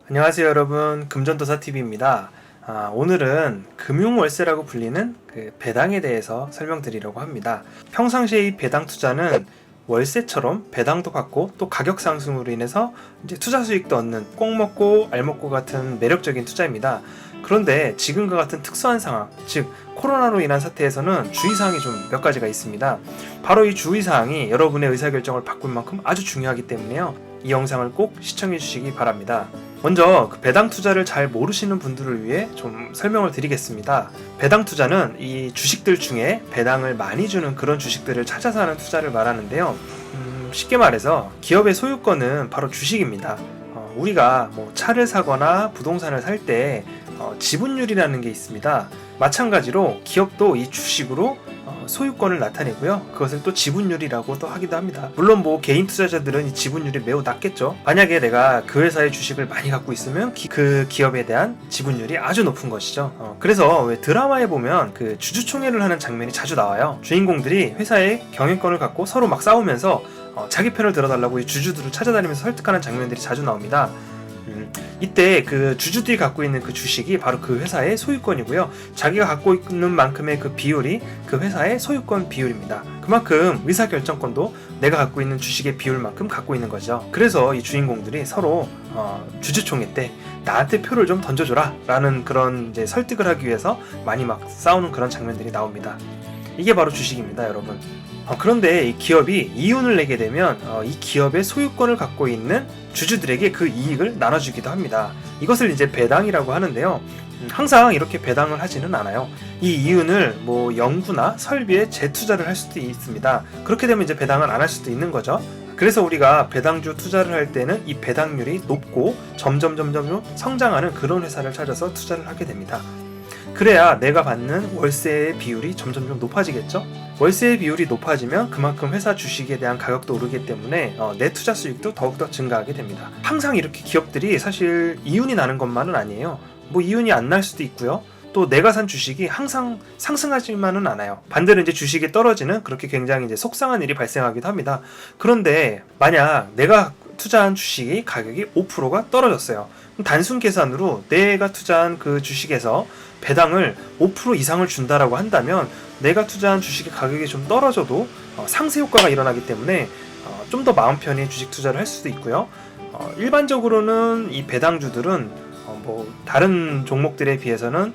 안녕하세요 여러분, 금전도사TV입니다. 오늘은 금융월세라고 불리는 그 배당에 대해서 설명드리려고 합니다. 평상시에 이 배당 투자는 월세처럼 배당도 받고 또 가격 상승으로 인해서 이제 투자 수익도 얻는 꼭 먹고 알 먹고 같은 매력적인 투자입니다. 그런데 지금과 같은 특수한 상황, 즉 코로나로 인한 사태에서는 주의사항이 좀 몇 가지가 있습니다. 바로 이 주의사항이 여러분의 의사결정을 바꿀 만큼 아주 중요하기 때문에요. 이 영상을 꼭 시청해 주시기 바랍니다. 먼저 그 배당 투자를 잘 모르시는 분들을 위해 좀 설명을 드리겠습니다. 배당 투자는 이 주식들 중에 배당을 많이 주는 그런 주식들을 찾아서 하는 투자를 말하는데요. 쉽게 말해서 기업의 소유권은 바로 주식입니다. 우리가 뭐 차를 사거나 부동산을 살 때 지분율이라는 게 있습니다. 마찬가지로 기업도 이 주식으로 소유권을 나타내고요. 그것을 또 지분율이라고도 하기도 합니다. 물론 뭐 개인 투자자들은 이 지분율이 매우 낮겠죠. 만약에 내가 그 회사의 주식을 많이 갖고 있으면 그 기업에 대한 지분율이 아주 높은 것이죠. 그래서 왜 드라마에 보면 그 주주총회를 하는 장면이 자주 나와요. 주인공들이 회사의 경영권을 갖고 서로 막 싸우면서 자기 편을 들어달라고 이 주주들을 찾아다니면서 설득하는 장면들이 자주 나옵니다. 이때 그 주주들이 갖고 있는 그 주식이 바로 그 회사의 소유권이고요. 자기가 갖고 있는 만큼의 그 비율이 그 회사의 소유권 비율입니다. 그만큼 의사결정권도 내가 갖고 있는 주식의 비율만큼 갖고 있는 거죠. 그래서 이 주인공들이 서로 주주총회 때 나한테 표를 좀 던져줘라 라는 그런 이제 설득을 하기 위해서 많이 막 싸우는 그런 장면들이 나옵니다. 이게 바로 주식입니다, 여러분. 그런데 이 기업이 이윤을 내게 되면 이 기업의 소유권을 갖고 있는 주주들에게 그 이익을 나눠주기도 합니다. 이것을 이제 배당이라고 하는데요. 항상 이렇게 배당을 하지는 않아요. 이 이윤을 뭐 연구나 설비에 재투자를 할 수도 있습니다. 그렇게 되면 이제 배당을 안 할 수도 있는 거죠. 그래서 우리가 배당주 투자를 할 때는 이 배당률이 높고 점점 성장하는 그런 회사를 찾아서 투자를 하게 됩니다. 그래야 내가 받는 월세의 비율이 점점 높아지겠죠? 월세의 비율이 높아지면 그만큼 회사 주식에 대한 가격도 오르기 때문에 내 투자 수익도 더욱더 증가하게 됩니다. 항상 이렇게 기업들이 사실 이윤이 나는 것만은 아니에요. 뭐 이윤이 안 날 수도 있고요. 또 내가 산 주식이 항상 상승하지만은 않아요. 반대로 이제 주식이 떨어지는 그렇게 굉장히 이제 속상한 일이 발생하기도 합니다. 그런데 만약 내가 투자한 주식이 가격이 5%가 떨어졌어요. 단순 계산으로 내가 투자한 그 주식에서 배당을 5% 이상을 준다라고 한다면 내가 투자한 주식의 가격이 좀 떨어져도 상세 효과가 일어나기 때문에 좀 더 마음 편히 주식 투자를 할 수도 있고요. 일반적으로는 이 배당주들은 뭐 다른 종목들에 비해서는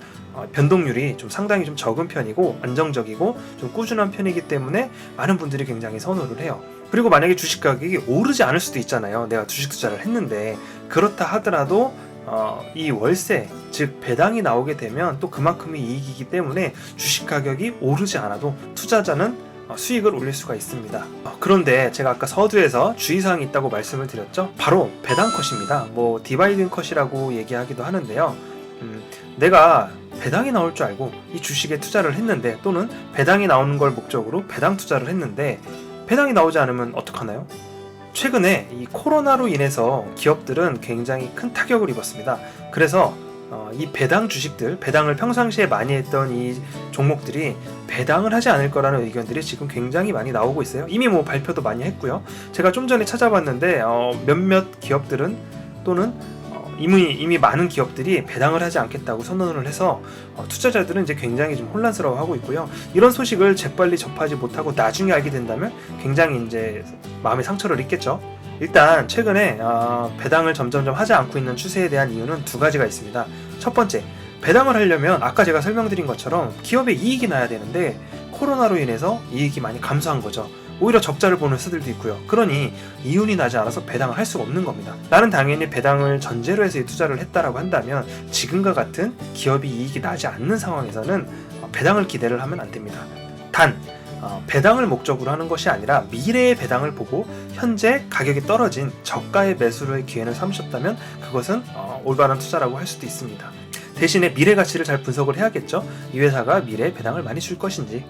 변동률이 좀 상당히 좀 적은 편이고 안정적이고 좀 꾸준한 편이기 때문에 많은 분들이 굉장히 선호를 해요. 그리고 만약에 주식 가격이 오르지 않을 수도 있잖아요. 내가 주식 투자를 했는데 그렇다 하더라도 이 월세, 즉 배당이 나오게 되면 또 그만큼의 이익이기 때문에 주식 가격이 오르지 않아도 투자자는 수익을 올릴 수가 있습니다. 그런데 제가 아까 서두에서 주의사항이 있다고 말씀을 드렸죠. 바로 배당 컷입니다. 뭐 디바이딩 컷이라고 얘기하기도 하는데요. 내가 배당이 나올 줄 알고 이 주식에 투자를 했는데 또는 배당이 나오는 걸 목적으로 배당 투자를 했는데 배당이 나오지 않으면 어떡하나요? 최근에 이 코로나로 인해서 기업들은 굉장히 큰 타격을 입었습니다. 그래서 이 배당 주식들, 배당을 평상시에 많이 했던 이 종목들이 배당을 하지 않을 거라는 의견들이 지금 굉장히 많이 나오고 있어요. 이미 뭐 발표도 많이 했고요. 제가 좀 전에 찾아봤는데 몇몇 기업들은 또는 이미 많은 기업들이 배당을 하지 않겠다고 선언을 해서 투자자들은 이제 굉장히 좀 혼란스러워하고 있고요. 이런 소식을 재빨리 접하지 못하고 나중에 알게 된다면 굉장히 이제 마음의 상처를 입겠죠. 일단 최근에 배당을 점점 하지 않고 있는 추세에 대한 이유는 두 가지가 있습니다. 첫 번째, 배당을 하려면 아까 제가 설명드린 것처럼 기업에 이익이 나야 되는데 코로나로 인해서 이익이 많이 감소한 거죠. 오히려 적자를 보는 회사들도 있고요. 그러니 이윤이 나지 않아서 배당을 할 수가 없는 겁니다. 나는 당연히 배당을 전제로 해서 투자를 했다라고 한다면 지금과 같은 기업이 이익이 나지 않는 상황에서는 배당을 기대를 하면 안 됩니다. 단 배당을 목적으로 하는 것이 아니라 미래의 배당을 보고 현재 가격이 떨어진 저가의 매수의 기회를 삼으셨다면 그것은 올바른 투자라고 할 수도 있습니다. 대신에 미래 가치를 잘 분석을 해야겠죠. 이 회사가 미래에 배당을 많이 줄 것인지.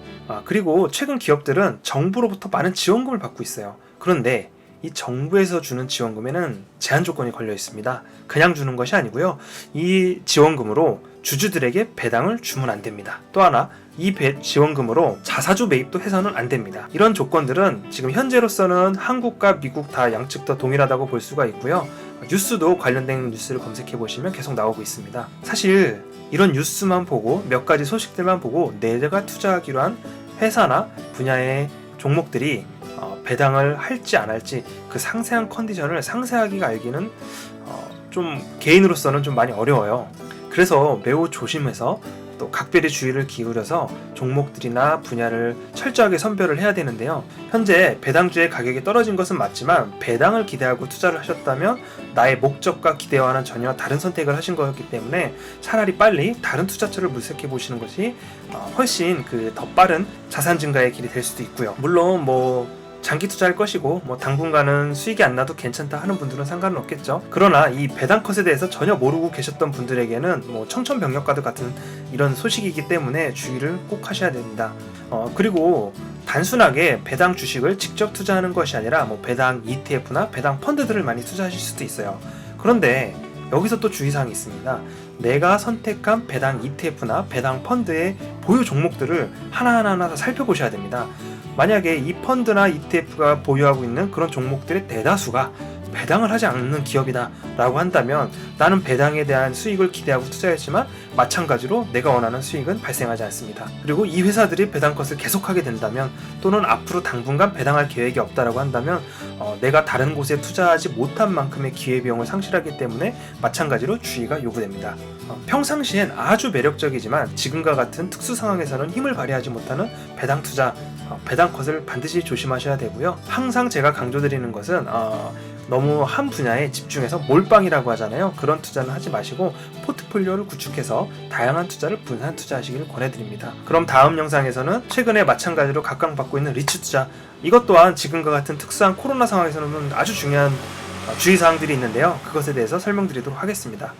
그리고 최근 기업들은 정부로부터 많은 지원금을 받고 있어요. 그런데 이 정부에서 주는 지원금에는 제한 조건이 걸려 있습니다. 그냥 주는 것이 아니고요. 이 지원금으로 주주들에게 배당을 주면 안 됩니다. 또 하나, 이 지원금으로 자사주 매입도 해서는 안 됩니다. 이런 조건들은 지금 현재로서는 한국과 미국 다 양측 다 동일하다고 볼 수가 있고요. 뉴스도 관련된 뉴스를 검색해 보시면 계속 나오고 있습니다. 사실 이런 뉴스만 보고 몇 가지 소식들만 보고 내가 투자하기로 한 회사나 분야의 종목들이 배당을 할지 안 할지 그 상세한 컨디션을 상세하게 알기는 좀 개인으로서는 좀 많이 어려워요. 그래서 매우 조심해서 또 각별히 주의를 기울여서 종목들이나 분야를 철저하게 선별을 해야 되는데요. 현재 배당주의 가격이 떨어진 것은 맞지만 배당을 기대하고 투자를 하셨다면 나의 목적과 기대와는 전혀 다른 선택을 하신 거였기 때문에 차라리 빨리 다른 투자처를 물색해 보시는 것이 훨씬 더 빠른 자산 증가의 길이 될 수도 있고요. 물론 장기 투자할 것이고 당분간은 수익이 안 나도 괜찮다 하는 분들은 상관은 없겠죠. 그러나 이 배당컷에 대해서 전혀 모르고 계셨던 분들에게는 청천벽력과도 같은 이런 소식이기 때문에 주의를 꼭 하셔야 됩니다. 그리고 단순하게 배당 주식을 직접 투자하는 것이 아니라 배당 ETF나 배당 펀드들을 많이 투자하실 수도 있어요. 그런데 여기서 또 주의사항이 있습니다. 내가 선택한 배당 ETF나 배당 펀드의 보유 종목들을 하나하나 다 살펴보셔야 됩니다. 만약에 이 펀드나 ETF가 보유하고 있는 그런 종목들의 대다수가 배당을 하지 않는 기업이다 라고 한다면 나는 배당에 대한 수익을 기대하고 투자했지만 마찬가지로 내가 원하는 수익은 발생하지 않습니다. 그리고 이 회사들이 배당컷을 계속하게 된다면 또는 앞으로 당분간 배당할 계획이 없다라고 한다면 내가 다른 곳에 투자하지 못한 만큼의 기회비용을 상실하기 때문에 마찬가지로 주의가 요구됩니다. 평상시엔 아주 매력적이지만 지금과 같은 특수 상황에서는 힘을 발휘하지 못하는 배당 투자, 배당컷을 반드시 조심하셔야 되고요. 항상 제가 강조드리는 것은 너무 한 분야에 집중해서 몰빵이라고 하잖아요. 그런 투자는 하지 마시고 포트폴리오를 구축해서 다양한 투자를 분산 투자하시기를 권해드립니다. 그럼 다음 영상에서는 최근에 마찬가지로 각광받고 있는 리츠 투자, 이것 또한 지금과 같은 특수한 코로나 상황에서는 아주 중요한 주의사항들이 있는데요. 그것에 대해서 설명드리도록 하겠습니다.